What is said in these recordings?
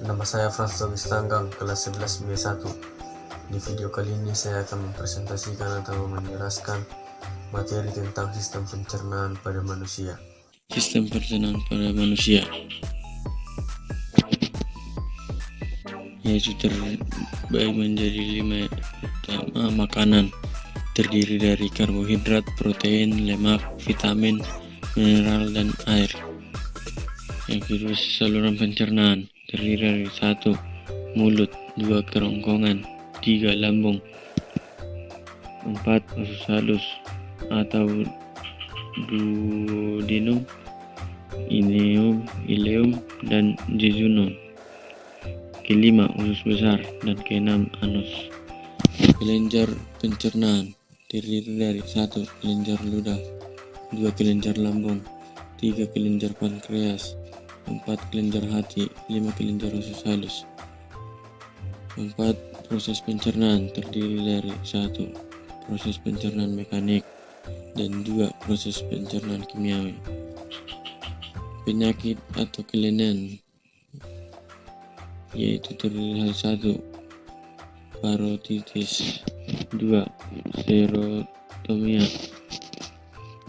Nama saya Frans Tobis Tanggang, kelas 11 B1. Di video kali ini saya akan mempresentasikan atau menjelaskan materi tentang sistem pencernaan pada manusia. Sistem pencernaan pada manusia yaitu terbagi menjadi 5 utama makanan, terdiri dari karbohidrat, protein, lemak, vitamin, mineral, dan air. Yang kedua, saluran pencernaan terdiri dari 1. Mulut, 2. Kerongkongan, 3. Lambung, 4. Usus halus atau duodenum, ileum, dan jejunum. Kelima, usus besar, dan keenam, anus. Kelenjar pencernaan terdiri dari 1. Kelenjar ludah, 2. Kelenjar lambung, 3. Kelenjar pankreas, 4. Kelenjar hati, 5. Kelenjar usus halus. 4. Proses pencernaan terdiri dari 1. Proses pencernaan mekanik, dan 2. Proses pencernaan kimiawi. Penyakit atau kelainan yaitu terdiri dari 1. Parotitis, 2. Serotomia,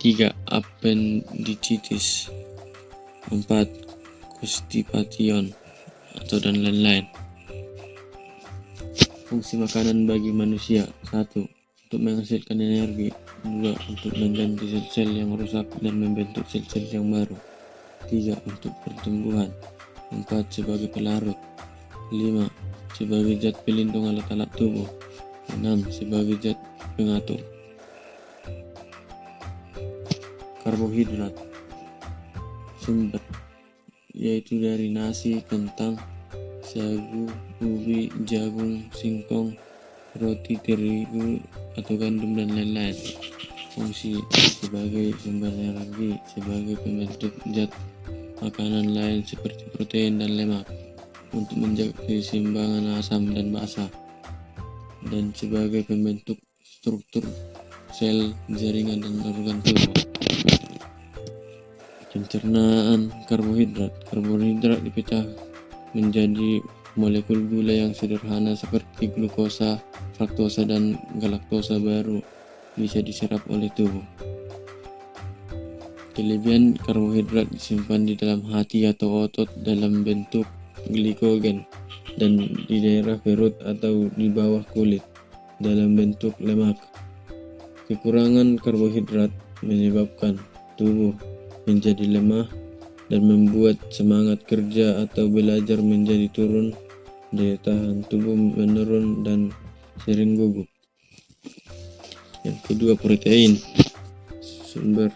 3. Appendicitis, 4. Constipation atau dan lain-lain. Fungsi makanan bagi manusia: 1. Untuk menghasilkan energi, 2. Untuk mengganti sel-sel yang rusak dan membentuk sel-sel yang baru, 3. Untuk pertumbuhan, 4. Sebagai pelarut, 5. Sebagai zat pelindung alat-alat tubuh, 6. Sebagai zat pengatur. Karbohidrat sumber yaitu dari nasi, kentang, sagu, ubi, jagung, singkong, roti, terigu atau gandum, dan lain-lain. Fungsi: sebagai sumber energi, sebagai pembentuk zat makanan lain seperti protein dan lemak, untuk menjaga keseimbangan asam dan basa, dan sebagai pembentuk struktur sel, jaringan, dan organ tubuh. Pencernaan karbohidrat. Karbohidrat dipecah menjadi molekul gula yang sederhana seperti glukosa, fruktosa, dan galaktosa, baru bisa diserap oleh tubuh. Kelebihan: karbohidrat disimpan di dalam hati atau otot dalam bentuk glikogen, dan di daerah perut atau di bawah kulit dalam bentuk lemak. Kekurangan karbohidrat menyebabkan tubuh menjadi lemah dan membuat semangat kerja atau belajar menjadi turun, daya tahan tubuh menurun, dan sering gugup. Yang kedua, protein. Sumber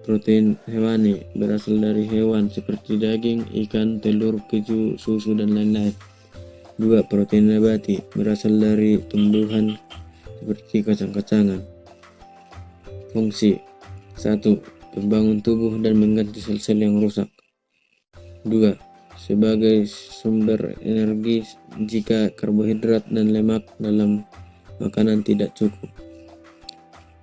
protein hewani berasal dari hewan seperti daging, ikan, telur, keju, susu, dan lain-lain. 2. Protein nabati berasal dari tumbuhan seperti kacang-kacangan. Fungsi: 1. Membangun tubuh dan mengganti sel-sel yang rusak. 2. Sebagai sumber energi jika karbohidrat dan lemak dalam makanan tidak cukup.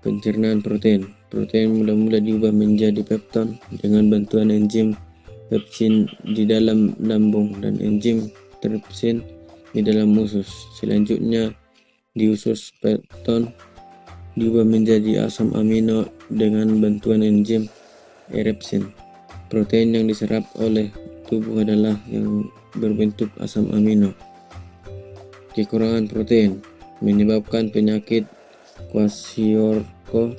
Pencernaan protein. Protein mula-mula diubah menjadi pepton dengan bantuan enzim pepsin di dalam lambung dan enzim tripsin di dalam usus. Selanjutnya, di usus pepton diubah menjadi asam amino dengan bantuan enzim erepsin. Protein yang diserap oleh tubuh adalah yang berbentuk asam amino. Kekurangan protein menyebabkan penyakit kwashiorkor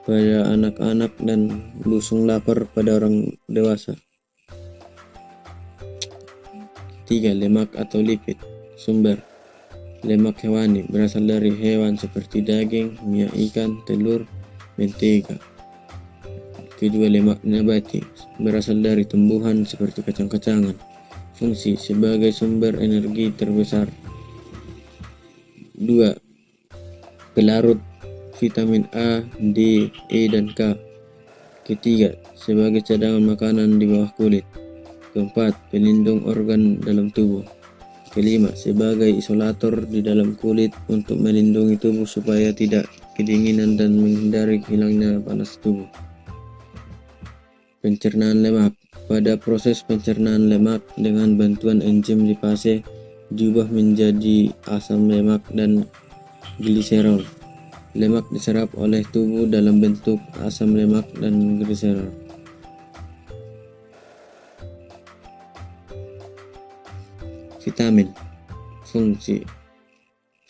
pada anak-anak dan busung lapar pada orang dewasa. 3. Lemak atau lipid. Sumber: lemak hewani berasal dari hewan seperti daging, minyak ikan, telur, mentega. Kedua, lemak nabati berasal dari tumbuhan seperti kacang-kacangan. Fungsi: sebagai sumber energi terbesar. 2. Pelarut vitamin A, D, E, dan K. Ketiga, sebagai cadangan makanan di bawah kulit. Keempat, pelindung organ dalam tubuh. Kelima, sebagai isolator di dalam kulit untuk melindungi tubuh supaya tidak kedinginan dan menghindari hilangnya panas tubuh. Pencernaan lemak. pada proses pencernaan lemak dengan bantuan enzim lipase diubah menjadi asam lemak dan gliserol. Lemak diserap oleh tubuh dalam bentuk asam lemak dan gliserol. Vitamin. Fungsi.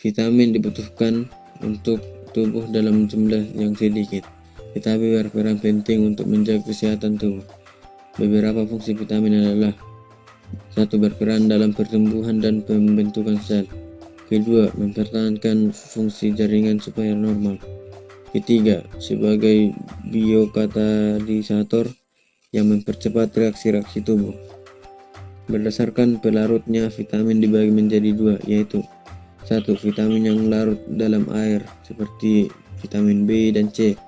Vitamin dibutuhkan untuk tubuh dalam jumlah yang sedikit, tetapi berperan penting untuk menjaga kesehatan tubuh. Beberapa fungsi vitamin adalah: 1. Berperan dalam pertumbuhan dan pembentukan sel. 2. Mempertahankan fungsi jaringan supaya normal. 3. Sebagai biokatalisator yang mempercepat reaksi-reaksi tubuh. Berdasarkan pelarutnya, vitamin dibagi menjadi 2, yaitu 1. Vitamin yang larut dalam air seperti vitamin B dan C.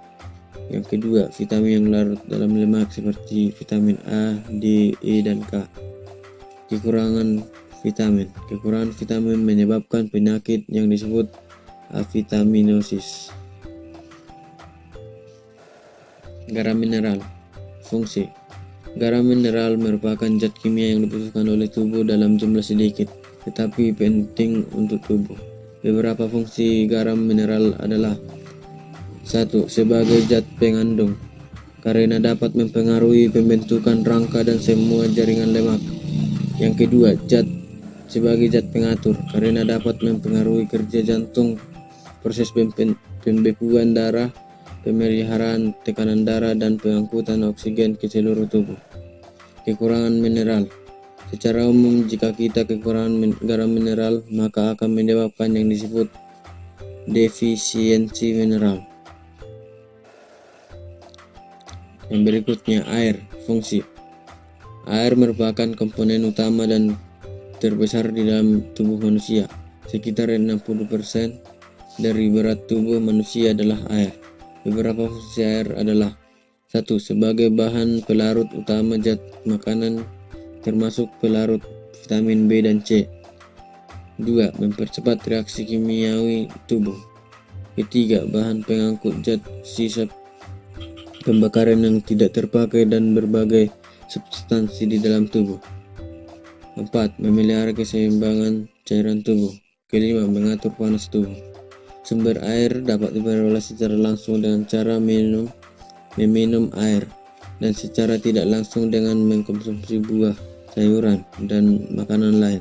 Yang kedua, vitamin yang larut dalam lemak seperti vitamin A, D, E, dan K. Kekurangan vitamin. Kekurangan vitamin menyebabkan penyakit yang disebut avitaminosis. Garam mineral. Fungsi. Garam mineral merupakan zat kimia yang dibutuhkan oleh tubuh dalam jumlah sedikit, tetapi penting untuk tubuh. Beberapa fungsi garam mineral adalah: 1. Sebagai zat pengandung, karena dapat mempengaruhi pembentukan rangka dan semua jaringan lemak. Yang kedua, sebagai zat pengatur, karena dapat mempengaruhi kerja jantung, proses pembekuan darah, pemeliharaan tekanan darah, dan pengangkutan oksigen ke seluruh tubuh. Kekurangan mineral. Secara umum, jika kita kekurangan garam mineral, maka akan menyebabkan yang disebut defisiensi mineral. Yang berikutnya, air. Fungsi. Air merupakan komponen utama dan terbesar di dalam tubuh manusia. Sekitar 60% dari berat tubuh manusia adalah air. Beberapa fungsi air adalah: 1. Sebagai bahan pelarut utama zat makanan termasuk pelarut vitamin B dan C. 2. Mempercepat reaksi kimiawi tubuh. 3. Bahan pengangkut zat sisa pembakaran yang tidak terpakai dan berbagai substansi di dalam tubuh. 4. Memelihara keseimbangan cairan tubuh. 5. Mengatur panas tubuh. Sumber air dapat diperoleh secara langsung dengan cara meminum air, dan secara tidak langsung dengan mengkonsumsi buah, sayuran, dan makanan lain.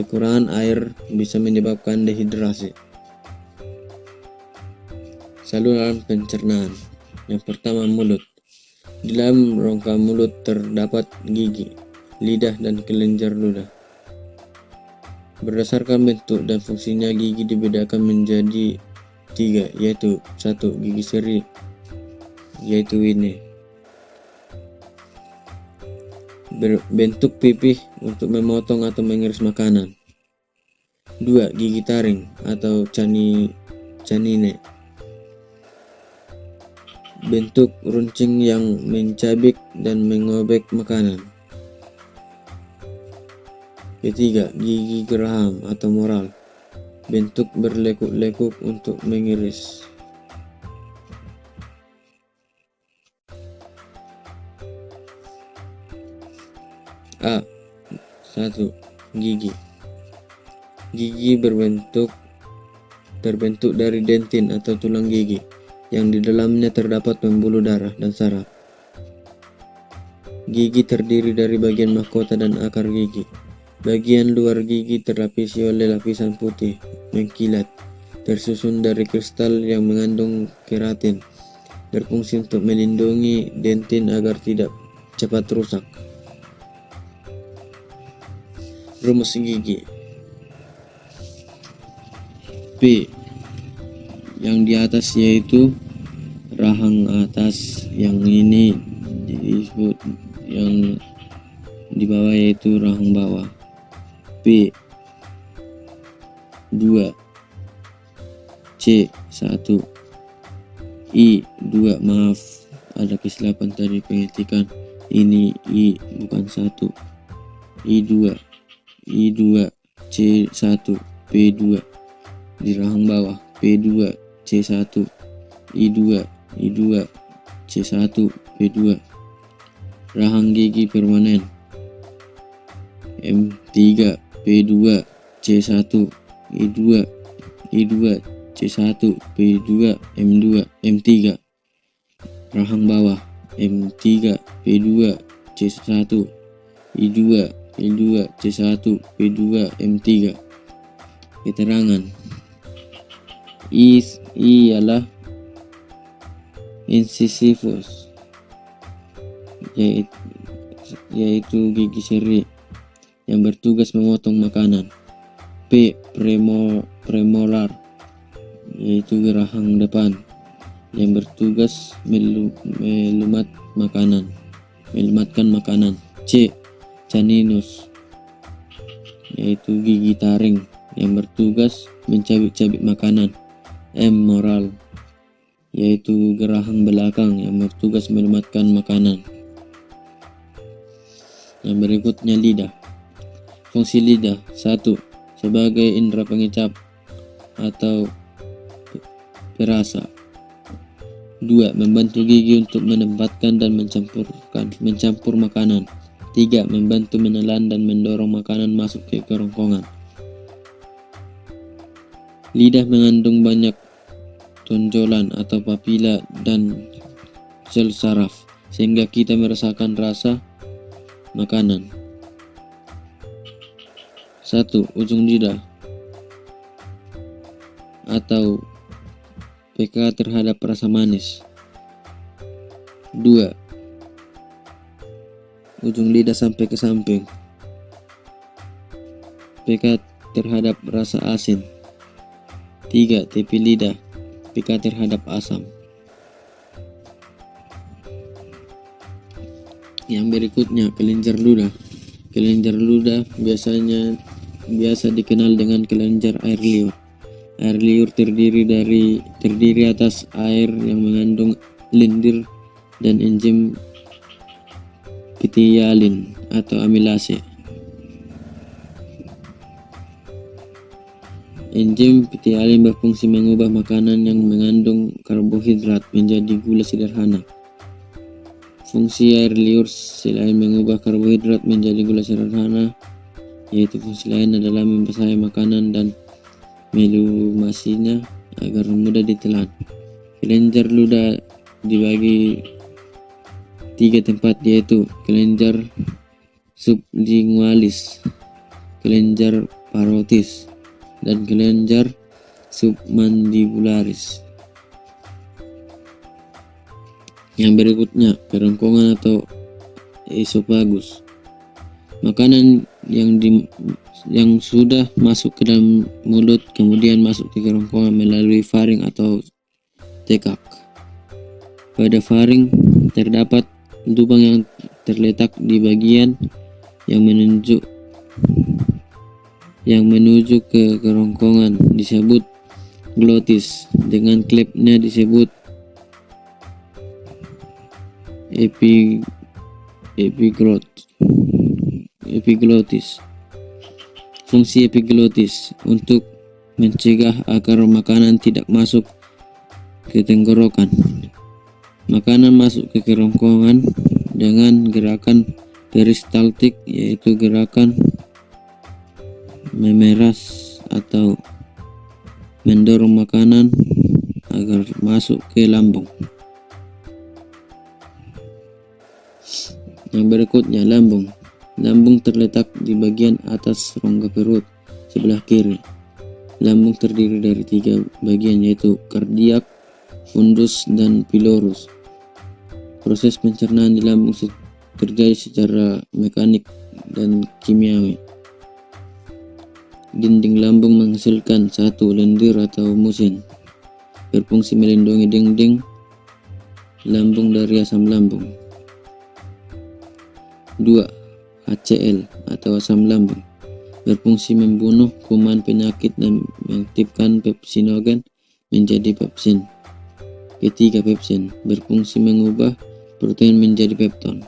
Kekurangan air bisa menyebabkan dehidrasi. Saluran pencernaan. Yang pertama, mulut. Di dalam rongga mulut terdapat gigi, lidah, dan kelenjar ludah. Berdasarkan bentuk dan fungsinya, gigi dibedakan menjadi 3, yaitu 1. Gigi seri, yaitu ini, berbentuk pipih untuk memotong atau mengiris makanan. 2. Gigi taring atau canine, bentuk runcing yang mencabik dan mengobek makanan. 3. Gigi geraham atau moral, bentuk berlekuk-lekuk untuk mengiris. A. 1. Gigi. Gigi terbentuk dari dentin atau tulang gigi, yang di dalamnya terdapat pembuluh darah dan saraf. Gigi terdiri dari bagian mahkota dan akar gigi. Bagian luar gigi terlapisi oleh lapisan putih mengkilat, tersusun dari kristal yang mengandung keratin, berfungsi untuk melindungi dentin agar tidak cepat rusak. Rumus gigi. P. Yang di atas yaitu rahang atas, yang ini disebut, yang di bawah yaitu rahang bawah. P 2, C 1, I 2. Maaf, ada kesilapan tadi pengetikan. Ini I bukan 1. I2, C 1, P2 di rahang bawah. P2, C1, I2, C1, P2. rahang gigi permanen. M3, P2, C1, I2, C1, P2, M2, M3. Rahang bawah M3, P2, C1, I2, C1, P2, M3. Keterangan I ialah incisivus, yaitu gigi seri yang bertugas memotong makanan. P. Premolar, yaitu rahang depan yang bertugas melumatkan makanan. C. Caninus, yaitu gigi taring yang bertugas mencabik-cabik makanan. M. Moral, yaitu gerahang belakang yang bertugas melumatkan makanan. Yang berikutnya lidah. Fungsi lidah: 1. Sebagai indera pengecap atau perasa. 2. Membantu gigi untuk menempatkan dan mencampur makanan. 3. Membantu menelan dan mendorong makanan masuk ke kerongkongan. Lidah mengandung banyak tonjolan atau papila dan sel saraf, sehingga kita merasakan rasa makanan. 1. Ujung lidah atau peka terhadap rasa manis. 2. Ujung lidah sampai ke samping, peka terhadap rasa asin. 3. Tepi lidah, peka terhadap asam. Yang berikutnya kelenjar ludah. Kelenjar ludah biasa dikenal dengan kelenjar air liur. Air liur terdiri atas air yang mengandung lendir dan enzim ptyalin atau amilase. Enzim ptyalin berfungsi mengubah makanan yang mengandung karbohidrat menjadi gula sederhana. Fungsi air liur selain mengubah karbohidrat menjadi gula sederhana, yaitu fungsi lain adalah membasahi makanan dan melumasinya agar mudah ditelan. Kelenjar ludah dibagi 3 tempat, yaitu kelenjar sublingualis, kelenjar parotis, dan kelenjar submandibularis. Yang berikutnya kerongkongan atau esophagus. Makanan yang sudah masuk ke dalam mulut kemudian masuk ke kerongkongan melalui faring atau tekak. Pada faring terdapat lubang yang terletak di bagian yang menuju ke kerongkongan disebut glotis. Dengan klipnya disebut epiglotis. Fungsi epiglotis untuk mencegah agar makanan tidak masuk ke tenggorokan. Makanan masuk ke kerongkongan dengan gerakan peristaltik, yaitu gerakan memeras atau mendorong makanan agar masuk ke lambung. Yang berikutnya lambung. Lambung terletak di bagian atas rongga perut sebelah kiri. Lambung terdiri dari 3 bagian, yaitu kardiak, fundus, dan pilorus. Proses pencernaan di lambung terjadi secara mekanik dan kimiawi. Dinding lambung menghasilkan 1 lendir atau musin, berfungsi melindungi dinding lambung dari asam lambung. 2. HCl atau asam lambung, berfungsi membunuh kuman penyakit dan mengaktifkan pepsinogen menjadi pepsin. Ketiga, pepsin, berfungsi mengubah protein menjadi pepton.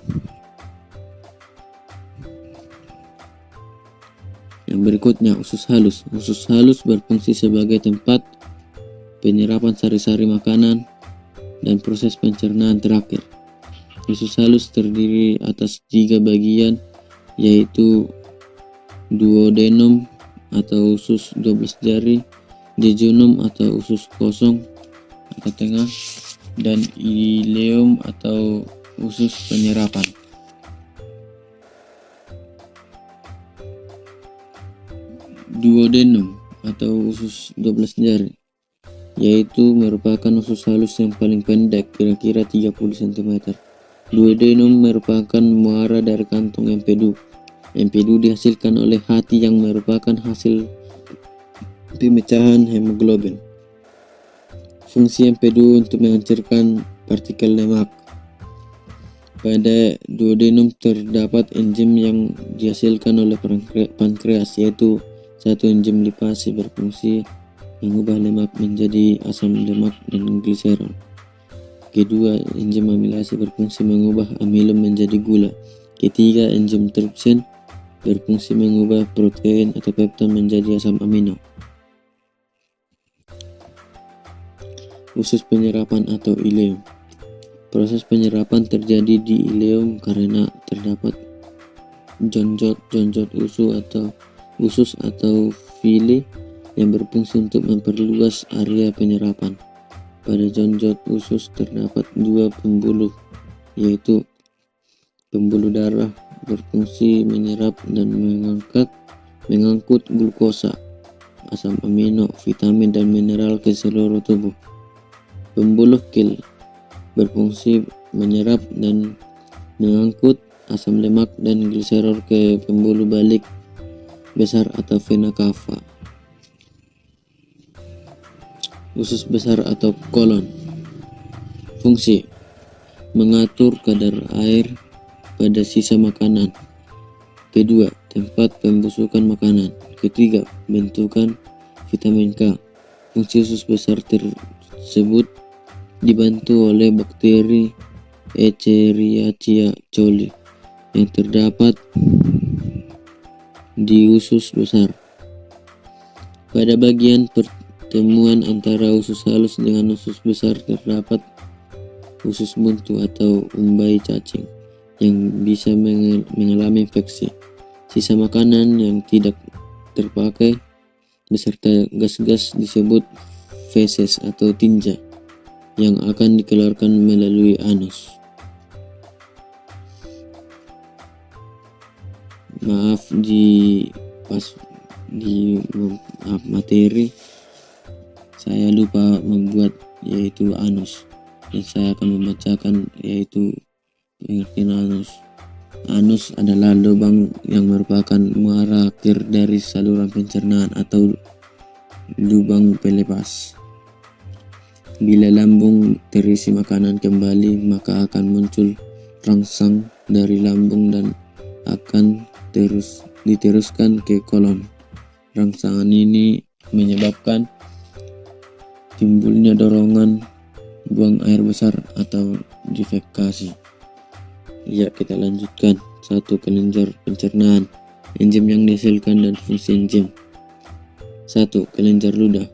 Yang berikutnya usus halus. Usus halus berfungsi sebagai tempat penyerapan sari-sari makanan dan proses pencernaan terakhir. Usus halus terdiri atas 3 bagian, yaitu duodenum atau usus 12 jari, jejunum atau usus kosong atau tengah, dan ileum atau usus penyerapan. Duodenum atau usus 12 jari yaitu merupakan usus halus yang paling pendek, kira-kira 30 cm. Duodenum merupakan muara dari kantong empedu. Empedu dihasilkan oleh hati yang merupakan hasil pemecahan hemoglobin. Fungsi empedu untuk menghancurkan partikel lemak. Pada duodenum terdapat enzim yang dihasilkan oleh pankreas, yaitu satu enzim lipase berfungsi mengubah lemak menjadi asam lemak dan gliserol. Kedua, enzim amilase berfungsi mengubah amilum menjadi gula. Ketiga, enzim tripsin berfungsi mengubah protein atau peptid menjadi asam amino. Usus penyerapan atau ileum. Proses penyerapan terjadi di ileum karena terdapat jonjot usus atau villi yang berfungsi untuk memperluas area penyerapan. Pada jonjot usus terdapat 2 pembuluh, yaitu pembuluh darah berfungsi menyerap dan mengangkut glukosa, asam amino, vitamin dan mineral ke seluruh tubuh. Pembuluh kil berfungsi menyerap dan mengangkut asam lemak dan gliserol ke pembuluh balik besar atau vena cava. Usus besar atau kolon. Fungsi: mengatur kadar air pada sisa makanan. Kedua, tempat pembusukan makanan. Ketiga, bentukan vitamin K. Fungsi usus besar tersebut dibantu oleh bakteri Escherichia coli yang terdapat di usus besar. Pada bagian pertemuan antara usus halus dengan usus besar terdapat usus buntu atau umbai cacing yang bisa mengalami infeksi. Sisa makanan yang tidak terpakai beserta gas-gas disebut feses atau tinja yang akan dikeluarkan melalui anus. Maaf di materi saya lupa membuat yaitu anus, dan saya akan membacakan yaitu pengertian anus. Anus adalah lubang yang merupakan muara akhir dari saluran pencernaan atau lubang pelepas. Bila lambung terisi makanan kembali, maka akan muncul rangsang dari lambung dan akan diteruskan ke kolon. Rangsangan ini menyebabkan timbulnya dorongan buang air besar atau defekasi. Ya, kita lanjutkan. 1. Kelenjar pencernaan. Enzim yang dihasilkan dan fungsi enzim. 1. Kelenjar ludah.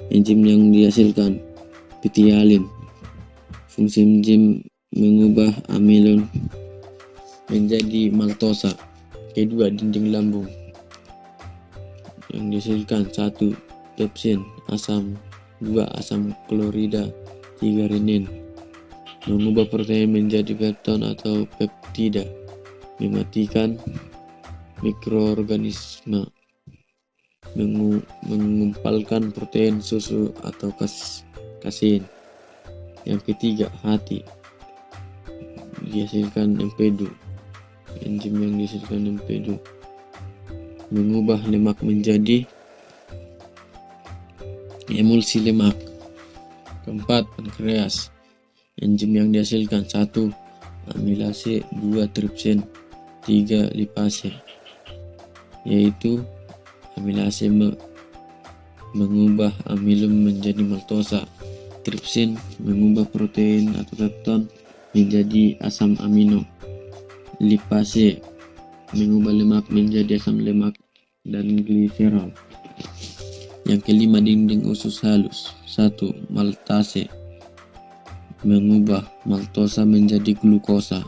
Enzim yang dihasilkan: ptyalin. Fungsi enzim mengubah amilon menjadi maltosa. Kedua, dinding lambung yang dihasilkan: 1. Pepsin, asam. 2. Asam klorida. 3. renin. Mengubah protein menjadi pepton atau peptida. Mematikan mikroorganisme. Mengumpalkan protein susu atau kasein. Yang ketiga, hati. Dihasilkan empedu. Enzim yang dihasilkan empedu mengubah lemak menjadi emulsi lemak. Keempat, pankreas. Enzim yang dihasilkan: 1. amilase, 2. tripsin, 3. lipase. Yaitu amilase mengubah amilum menjadi maltosa. Tripsin mengubah protein atau pepton menjadi asam amino. Lipase mengubah lemak menjadi asam lemak dan gliserol. Yang kelima, dinding usus halus. 1. maltase mengubah maltosa menjadi glukosa.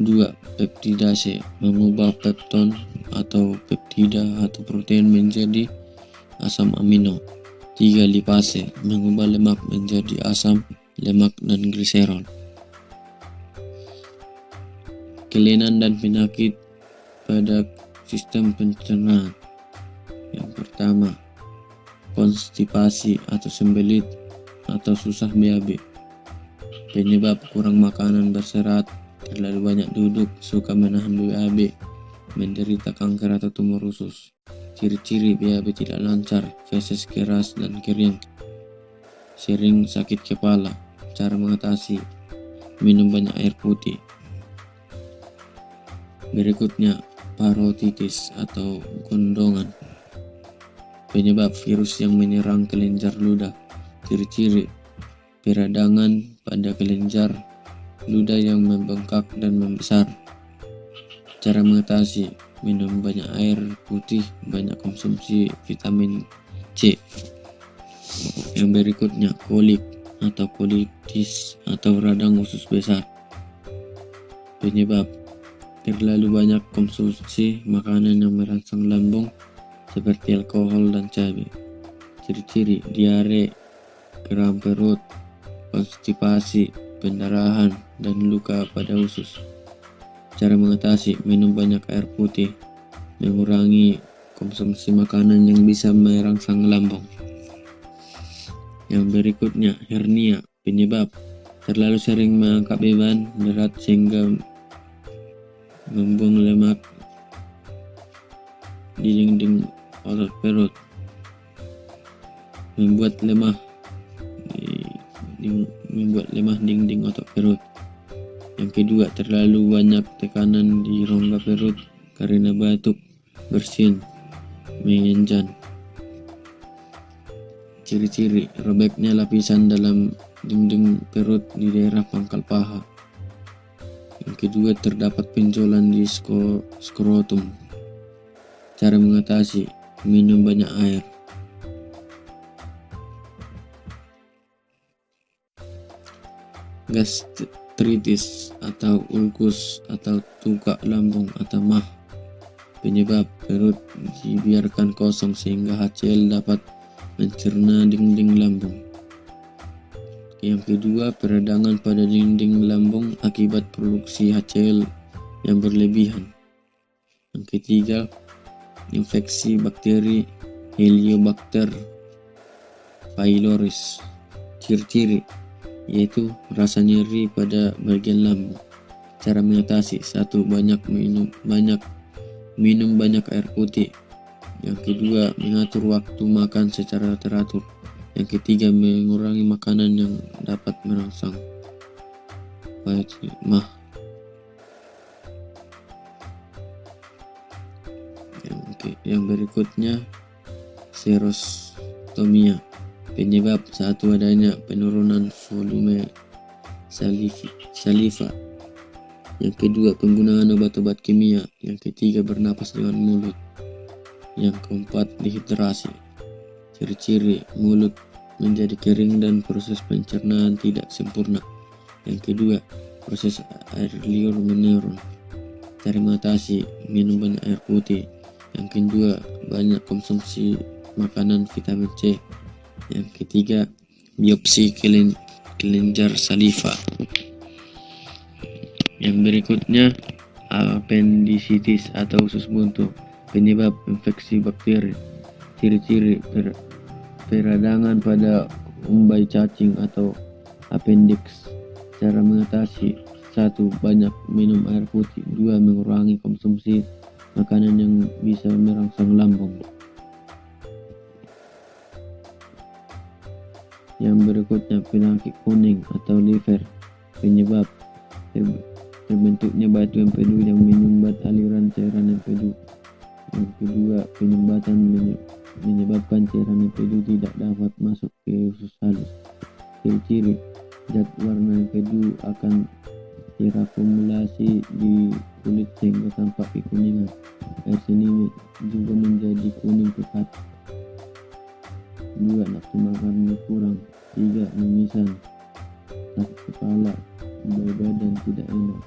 2. Peptidase, mengubah pepton atau peptida atau protein menjadi asam amino. 3. Lipase, mengubah lemak menjadi asam lemak dan gliserol. Kelainan dan penyakit pada sistem pencernaan. Yang pertama, konstipasi atau sembelit atau susah BAB. Penyebab kurang makanan berserat, terlalu banyak duduk, suka menahan BAB, menderita kanker atau tumor usus. Ciri-ciri BAB tidak lancar, feses keras dan kering, sering sakit kepala. Cara mengatasi: minum banyak air putih. Berikutnya, parotitis atau gondongan. Penyebab virus yang menyerang kelenjar ludah. Ciri-ciri: peradangan pada kelenjar ludah yang membengkak dan membesar. Cara mengatasi: minum banyak air putih, banyak konsumsi vitamin C. Yang berikutnya, kolik atau kolitis atau radang usus besar. Penyebab: terlalu banyak konsumsi makanan yang merangsang lambung seperti alkohol dan cabai. Ciri-ciri: diare, kram perut, konstipasi, pendarahan, dan luka pada usus. Cara mengatasi: minum banyak air putih, mengurangi konsumsi makanan yang bisa merangsang lambung. Yang berikutnya, hernia. Penyebab: terlalu sering mengangkat beban berat sehingga membuang lemak di dinding otot perut, membuat lemah dinding otot perut. Yang kedua, terlalu banyak tekanan di rongga perut karena batuk, bersin, mengenjan. Ciri-ciri: robeknya lapisan dalam dinding perut di daerah pangkal paha. Yang kedua, terdapat benjolan di skrotum. Cara mengatasi: minum banyak air. Gastritis atau ulkus atau tukak lambung atau MAH. Penyebab: perut dibiarkan kosong sehingga HCl dapat mencerna dinding lambung. Yang kedua, peradangan pada dinding lambung akibat produksi HCl yang berlebihan. Yang ketiga, infeksi bakteri Heliobacter pylori. Ciri-ciri yaitu rasa nyeri pada bagian lambung. Cara mengatasi: 1. Minum banyak air putih. Yang kedua, mengatur waktu makan secara teratur. Yang ketiga, mengurangi makanan yang dapat merangsang MAH. Yang berikutnya, serostomia. Penyebab: 1. adanya penurunan volume saliva. Yang kedua, penggunaan obat-obat kimia. Yang ketiga, bernapas dengan mulut. Yang keempat, dehidrasi. Ciri-ciri: mulut menjadi kering dan proses pencernaan tidak sempurna. Yang kedua, proses air liur menurun. Cara mengatasi: minum banyak air putih. Yang kedua, banyak konsumsi makanan vitamin C. Yang ketiga, biopsi kelenjar saliva. Yang berikutnya, apendisitis atau usus buntu. Penyebab: infeksi bakteri. Ciri-ciri: peradangan pada umbai cacing atau appendix. Cara mengatasi: 1. banyak minum air putih. 2. mengurangi konsumsi makanan yang bisa merangsang lambung. Yang berikutnya, penyakit kuning atau liver. Penyebab: terbentuknya batu empedu yang menyumbat aliran cairan empedu. Yang kedua, penyumbatan menyebabkan cairan empedu tidak dapat masuk ke usus halus. Ciri-ciri: zat warna empedu akan terakumulasi di kulit sehingga tampak kekuningan. Air seni juga menjadi kuning pekat. 2. nafsu makan kurang. 3. mimisan. sakit kepala, bau badan tidak enak.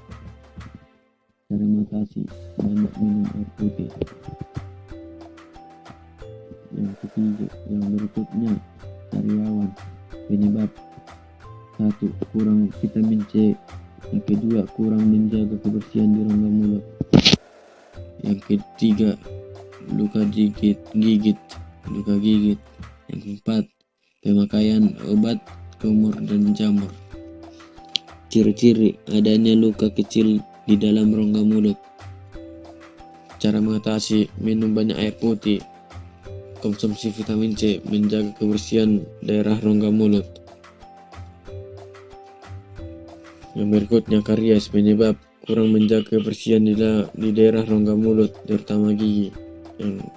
Cara mengatasi, banyak minum air putih. Yang berikutnya, sariawan. Penyebab: 1. Kurang vitamin C. Yang kedua, kurang menjaga kebersihan di rongga mulut. Yang ketiga, luka gigit. Yang keempat, pemakaian obat kumur dan jamur. Ciri-ciri: adanya luka kecil di dalam rongga mulut. Cara mengatasi: minum banyak air putih, konsumsi vitamin C, menjaga kebersihan daerah rongga mulut. Yang berikutnya, karies. Penyebab: kurang menjaga kebersihan di daerah rongga mulut, terutama gigi. Yang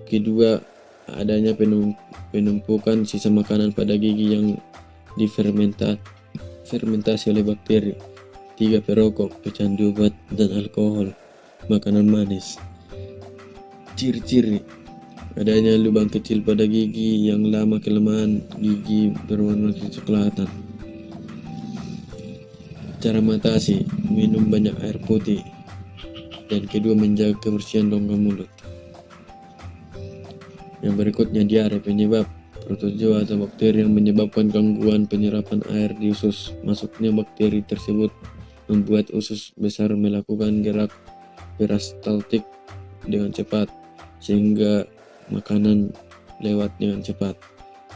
kedua, adanya penumpukan sisa makanan pada gigi yang difermentasi oleh bakteri. 3. Perokok, pecandu obat dan alkohol, makanan manis. Ciri-ciri: adanya lubang kecil pada gigi yang lama kelamaan gigi berwarna kecoklatan. Cara mengatasi: minum banyak air putih, dan kedua, menjaga kebersihan rongga mulut. Yang berikutnya, diare. Penyebab: protozoa atau bakteri yang menyebabkan gangguan penyerapan air di usus. Masuknya bakteri tersebut membuat usus besar melakukan gerak peristaltik dengan cepat, sehingga makanan lewat dengan cepat.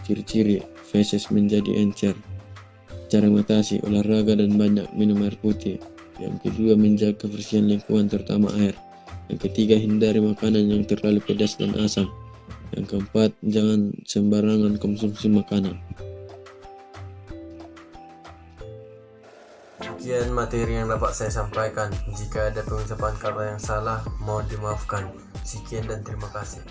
Ciri-ciri: feses menjadi encer. Cara mengatasi: olahraga dan banyak minum air putih. Yang kedua, menjaga kebersihan lingkungan terutama air. Yang ketiga, hindari makanan yang terlalu pedas dan asam. Yang keempat, jangan sembarangan konsumsi makanan. Sekian materi yang dapat saya sampaikan. Jika ada pengucapan kata yang salah, mohon dimaafkan. Sekian dan terima kasih.